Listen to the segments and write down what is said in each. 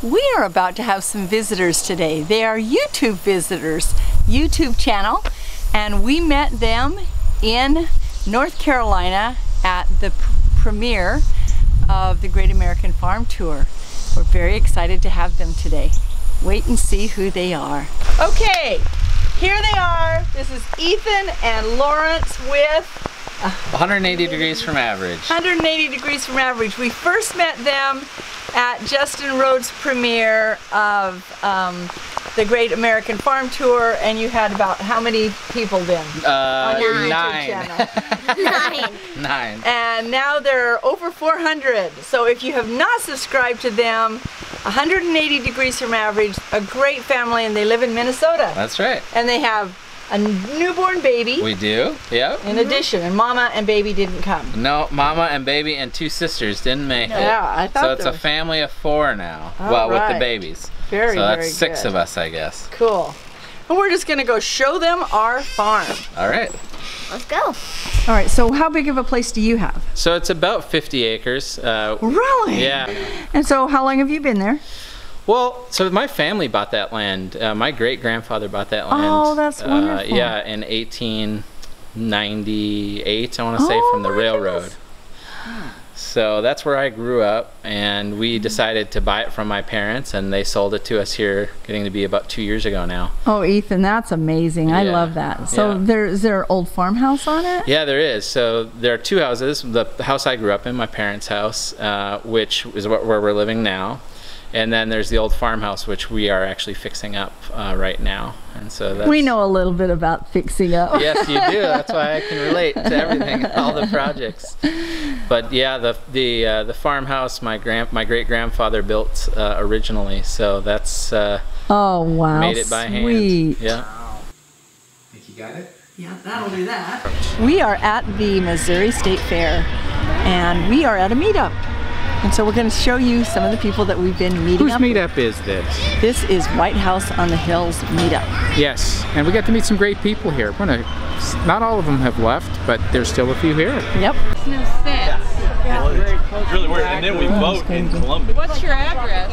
We are about to have some visitors today. They are YouTube visitors, YouTube channel, and we met them in North Carolina at the premiere of the Great American Farm Tour. We're very excited to have them today. Wait and see who they are. Okay, here they are. This is Ethan and Lawrence with 180 degrees from average. 180 degrees from average. We first met them at Justin Rhodes' premiere of the Great American Farm Tour, and you had about how many people then? On your YouTube channel? Nine. And now they're over 400. So if you have not subscribed to them, 180 degrees from average, a great family, and they live in Minnesota. That's right. And they have a newborn baby. We do, yep. In addition, and Mama and baby didn't come. No, Mama and baby and two sisters didn't make it. Yeah, I thought so. It's a family of 4 now. Well, with the babies. Very, so that's very 6 good. of us, I guess. Cool. And we're just gonna go show them our farm. All right. Let's go. All right, so how big of a place do you have? So it's about 50 acres. Really? Yeah. And so how long have you been there? Well, so my family bought that land. My great-grandfather bought that land. Oh, that's wonderful. Yeah, in 1898, I want to say, from the railroad. So that's where I grew up, and we decided to buy it from my parents, and they sold it to us here, getting to be about 2 years ago now. Oh, Ethan, that's amazing. I love that. So is there an old farmhouse on it? Yeah, there is. So there are 2 houses. The house I grew up in, my parents' house, which is where we're living now. And then there's the old farmhouse, which we are actually fixing up right now. And so that's... We know a little bit about fixing up. Yes, you do. That's why I can relate to everything, all the projects. But yeah, the farmhouse my great-grandfather built originally. So that's oh wow, made it by hand. Sweet. Yeah. Think you got it? Yeah, that'll do that. We are at the Missouri State Fair, and we are at a meetup. And so we're going to show you some of the people that we've been meeting up with. Whose meetup is this? This is White House on the Hills meetup. Yes, and we got to meet some great people here. Not all of them have left, but there's still a few here. Yep. Yeah, it's really weird. And then we vote in Columbus. What's your address?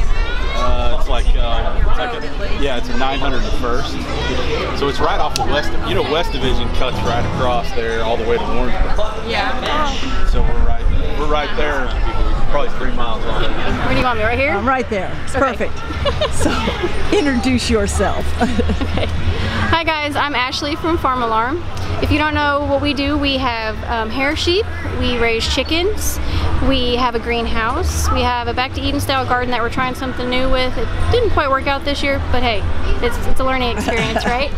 It's like it's a 901st. So it's right off the West. You know, West Division cuts right across there, all the way to Warrensburg. Yeah. So we're right there. Probably 3 miles long. Where do you want me? Right here? I'm right there. It's perfect. So introduce yourself. Okay. Hi guys, I'm Ashley from Farm Alarm. If you don't know what we do, we have hair sheep, we raise chickens, we have a greenhouse, we have a back to Eden style garden that we're trying something new with. It didn't quite work out this year, but hey, it's a learning experience, right?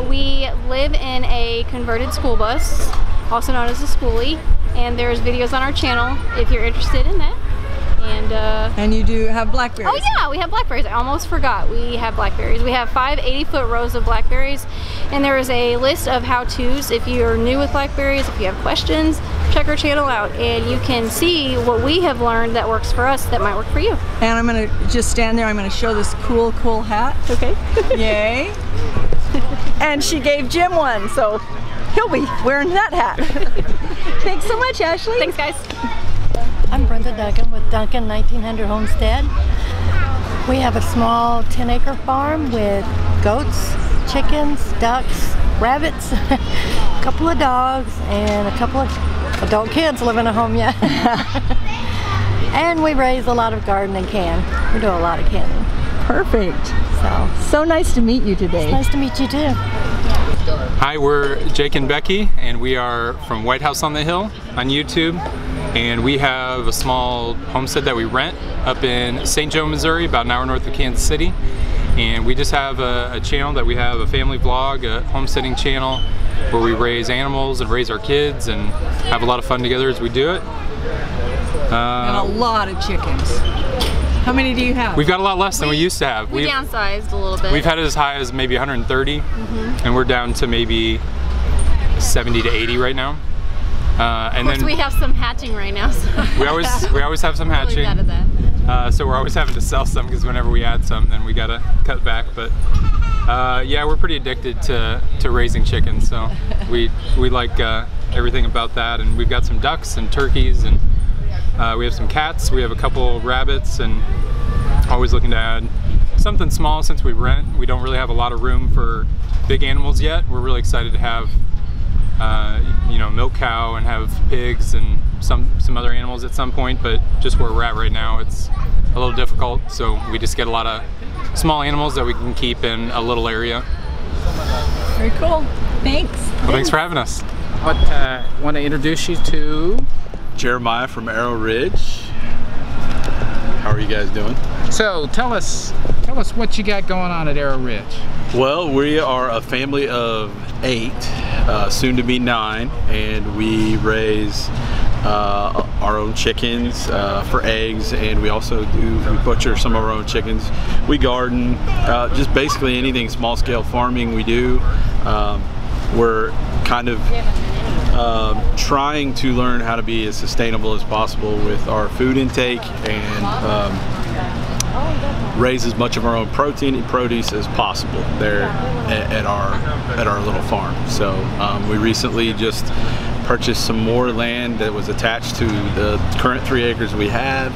We live in a converted school bus, also known as a schoolie, and there's videos on our channel if you're interested in that. And you do have blackberries. Oh yeah, we have blackberries. I almost forgot. We have blackberries. We have 5 80-foot rows of blackberries, and there is a list of how-tos. If you're new with blackberries, if you have questions, check our channel out, and you can see what we have learned that works for us that might work for you. And I'm gonna just stand there. I'm gonna show this cool hat. Okay. Yay. And she gave Jim one, so he'll be wearing that hat. Thanks so much, Ashley. Thanks, guys. I'm Brenda Duncan with Duncan 1900 Homestead. We have a small 10-acre farm with goats, chickens, ducks, rabbits, a couple of dogs, and a couple of adult kids live in a home yet. And we raise a lot of garden and can. We do a lot of canning. Perfect. So nice to meet you today. It's nice to meet you too. Hi, we're Jake and Becky, and we are from White House on the Hill on YouTube. And we have a small homestead that we rent up in St. Joe, Missouri, about an hour north of Kansas City. And we just have a channel that we have, a family vlog, a homesteading channel, where we raise animals and raise our kids and have a lot of fun together as we do it. And a lot of chickens. How many do you have? We've got a lot less than we used to have. We downsized a little bit. We've had it as high as maybe 130, and we're down to maybe 70 to 80 right now. And then we have some hatching right now. So we always have some hatching. Really bad at that. So we're always having to sell some because whenever we add some, then we gotta cut back. But yeah, we're pretty addicted to raising chickens. So we like everything about that, and we've got some ducks and turkeys, and we have some cats. We have a couple rabbits, and always looking to add something small since we rent. We don't really have a lot of room for big animals yet. We're really excited to have you know, milk cow and have pigs and some other animals at some point, but just where we're at right now, it's a little difficult. So we just get a lot of small animals that we can keep in a little area. Very cool. Thanks. Well, thanks for having us. I want to introduce you to Jeremiah from ArrowRidge. How are you guys doing? So tell us what you got going on at ArrowRidge. Well, we are a family of 8, soon to be 9, and we raise our own chickens for eggs, and we also we butcher some of our own chickens. We garden, just basically anything small scale farming we do. We're kind of trying to learn how to be as sustainable as possible with our food intake and raise as much of our own protein and produce as possible there at our little farm. So we recently just purchased some more land that was attached to the current 3 acres we have.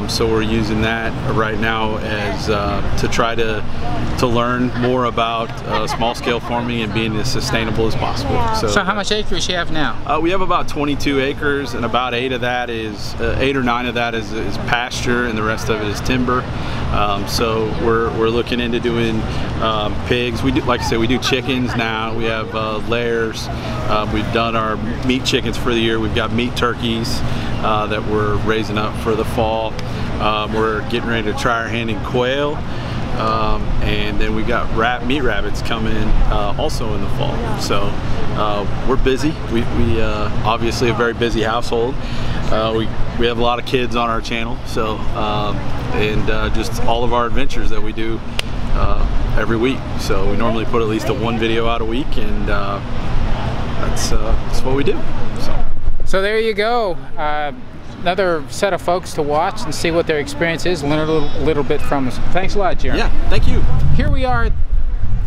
So we're using that right now as to try to learn more about small-scale farming and being as sustainable as possible. So how much acreage you have now? We have about 22 acres, and about 8 of that is 8 or 9 of that is pasture, and the rest of it is timber. So we're looking into doing pigs. We do, like I said, we do chickens now. We have layers. We've done our meat chickens for the year. We've got meat turkeys that we're raising up for the fall. We're getting ready to try our hand in quail, and then we got meat rabbits coming also in the fall. So we're busy. We obviously a very busy household. We have a lot of kids on our channel, so and just all of our adventures that we do every week. So we normally put at least 1 video out a week, and that's what we do. So there you go. Another set of folks to watch and see what their experience is, learn a little bit from us. Thanks a lot, Jeremy. Yeah, thank you. Here we are at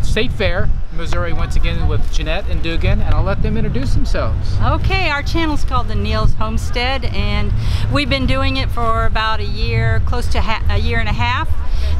State Fair, Missouri, once again with Jeanette and Duncan, and I'll let them introduce themselves. Okay, our channel's called the Neals Homestead, and we've been doing it for about a year, close to a year and a half,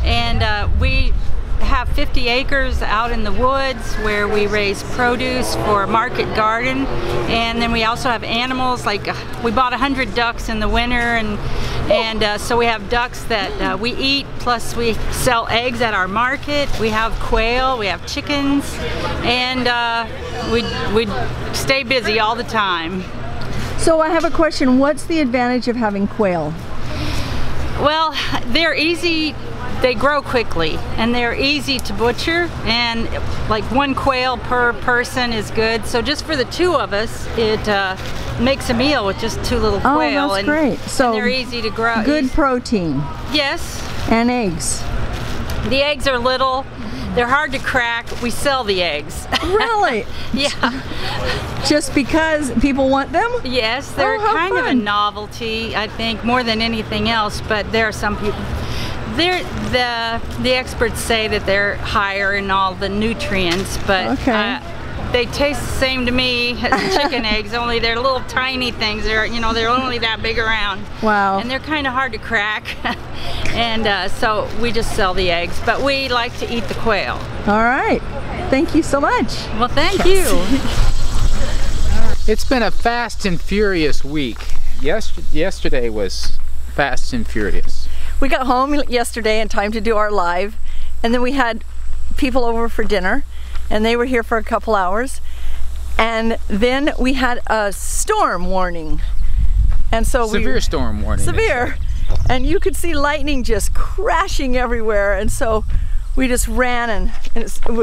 and we have 50 acres out in the woods where we raise produce for market garden, and then we also have animals. Like we bought 100 ducks in the winter, and so we have ducks that we eat, plus we sell eggs at our market. We have quail, we have chickens, and we stay busy all the time. So I have a question. What's the advantage of having quail? Well, they're easy. They grow quickly, and they're easy to butcher, and like 1 quail per person is good. So just for the 2 of us, it makes a meal with just 2 little quail. Oh, that's great. So and they're easy to grow. Good protein. Yes. And eggs. The eggs are little. They're hard to crack. We sell the eggs. Really? Yeah. Just because people want them? Yes, they're kind fun. of a novelty, I think, more than anything else, but there are some people. The experts say that they're higher in all the nutrients, but they taste the same to me as chicken eggs, only they're little tiny things. They're only that big around. Wow. And they're kind of hard to crack, and so we just sell the eggs, but we like to eat the quail. All right. Thank you so much. Well, thank you. It's been a fast and furious week. Yesterday was fast and furious. We got home yesterday in time to do our live, and then we had people over for dinner, and they were here for a couple hours, and then we had a storm warning, and so severe storm warning. Severe, and you could see lightning just crashing everywhere, and so we just ran, and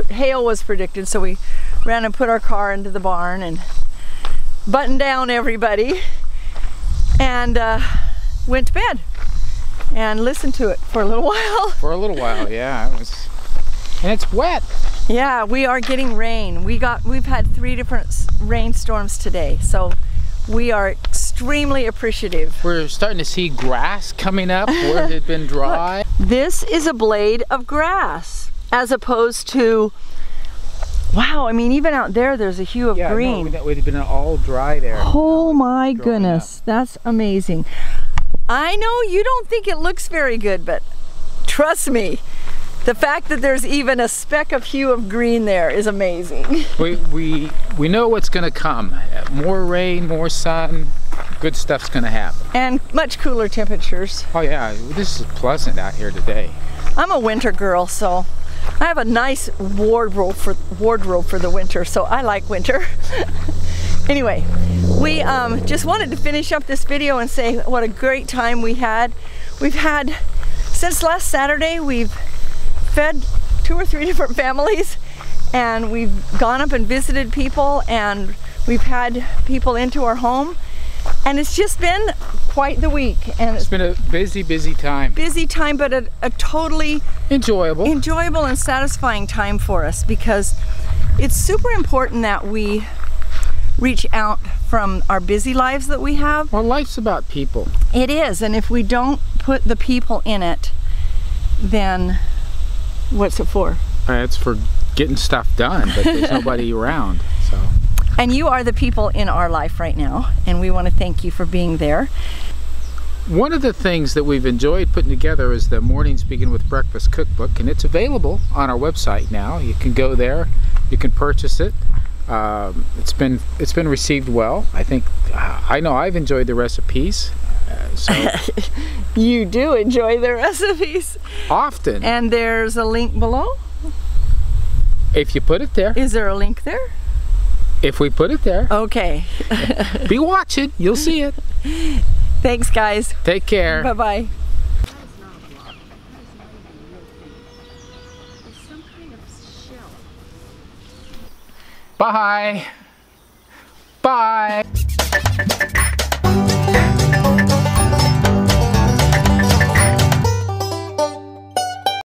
hail was predicted, so we ran and put our car into the barn and buttoned down everybody, and went to bed. And listen to it for a little while. For a little while, yeah. It was, and it's wet. Yeah, we are getting rain. We've had 3 different rainstorms today, so we are extremely appreciative. We're starting to see grass coming up where it had been dry. Look, this is a blade of grass, as opposed to, wow, I mean, even out there, there's a hue of green. No, it would have been all dry there. Oh my goodness, that's amazing. I know you don't think it looks very good, but trust me, the fact that there's even a speck of hue of green there is amazing. We know what's going to come. More rain, more sun, good stuff's going to happen. And much cooler temperatures. Oh yeah, this is pleasant out here today. I'm a winter girl, so I have a nice wardrobe for the winter, so I like winter. Anyway, we just wanted to finish up this video and say what a great time we had. We've had, since last Saturday, we've fed 2 or 3 different families, and we've gone up and visited people, and we've had people into our home, and it's just been quite the week. And it's been a busy time. Busy time, but a totally enjoyable and satisfying time for us, because it's super important that we reach out from our busy lives that we have. Well, life's about people. It is, and if we don't put the people in it, then what's it for? It's for getting stuff done, but there's nobody around. So. And you are the people in our life right now, and we want to thank you for being there. One of the things that we've enjoyed putting together is the Mornings Begin with Breakfast cookbook, and it's available on our website now. You can go there, you can purchase it. It's been received well. I think I know I've enjoyed the recipes. So you do enjoy the recipes often, and there's a link below if you put it there. Is there a link there? If we put it there. Okay. Be watching, you'll see it. Thanks, guys. Take care. Bye-bye. Bye. Bye.